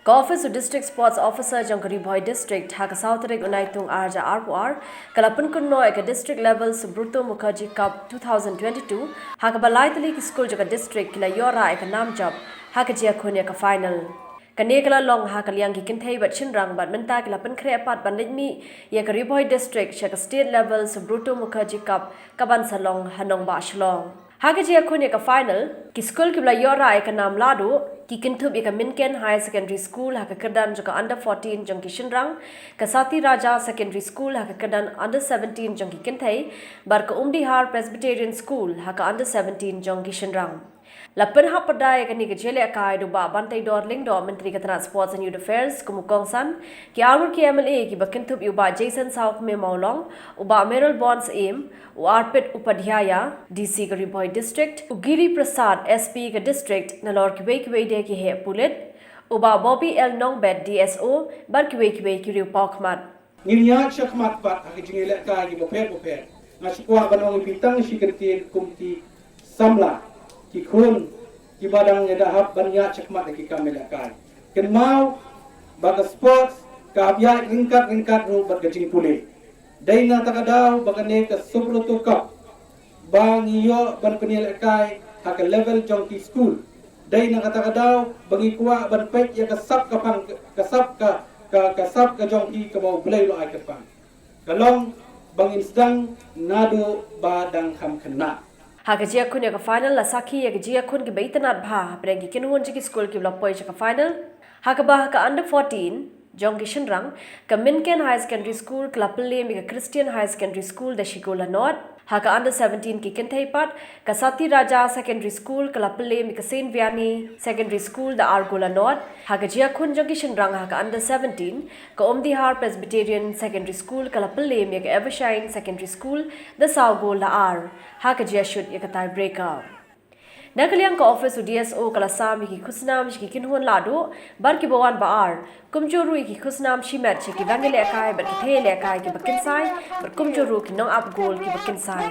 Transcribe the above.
Ka office district sports officer jangkari Bhoi district ha ka Southrik unaitung arja RPR kalapun kunno ek district level Subroto Mukherjee Cup 2022 ha ka balai tali ki school jaka district kila yora ek nam job ha ka jia khunya ka final kanekala long ha kaliang ki kinthei bat chinrang bat menta kila pen khre apat bandit mi ya ka Bhoi district shaka state level Subroto Mukherjee Cup kaban salong hanong ba shlong Haka jia khunya ka final ki school ki bla yora ek nam lado ki kinthub ek Minken High Secondary School haka kedan jaka under 14 jong ki shinrang ka Sati Raja Secondary School haka kedan under 17 jong ki kinthai bar ka Umdihar Presbyterian School haka under 17 jong ki shinrang la Pynhap Pyrda ek ni ke jele kai do ba bantai dor ling do menteri ka transport and youth affairs kumukong san ki arur ki MLA ki bakinthup yu ba Jason South me maulong uba Meral Bonds aim u Arpit Upadhyaya DC ka Bhoi district u Giri Prasad SP ka district nalor ki wei de ki he pulit uba Bobby L Nongbet DSO bar ki wei ki riu MIHKHMAT MIHKHMAT pat ha ki jele kai ki boper ngasukwa banong pitang security kumti samla ki khun ki badang eda hab banya chakmat ki kamela kai ken mau baga sports ka abya ringkat ru bat gajing pule dai na takadaw baga ne ka Subroto Cup bang iyo ban penil kai ha ka level jong ki school dai na takadaw bagi kuwa ban pek ya ka sap ka pang ka sap ka jong ki ka mau blai lo ai ka pang kalong bang insdang nado badang kham khana Haka jia kun ka final la sakhi ek jia kun ki beitanat bha prengi kinwon ki school ki blok poi ka final haka ba ka under 14 jong ki shinrang ka Minken High Secondary School Klapalle mi ka Christian High Secondary School da Shikola North haka under 17 ki kinthai pat ka Sati Raja Secondary School Klapalle mi ka Saint Vianney Secondary School da Argola North haka jia kun jong ki shinrang haka under 17 ka Umdihar Presbyterian Secondary School Klapalle mi ka Evershine Secondary School da Saugola R haka jia shoot ya ka tie breaker Nakaliang ka office u DSO kala sami ki khusnam ki kinhon lado bar ki bawan baar kumjoru ki khusnam shimet ki wangele kai bar ki thele kai ki bakin sai bar kumjoru ki nong up goal ki bakin sai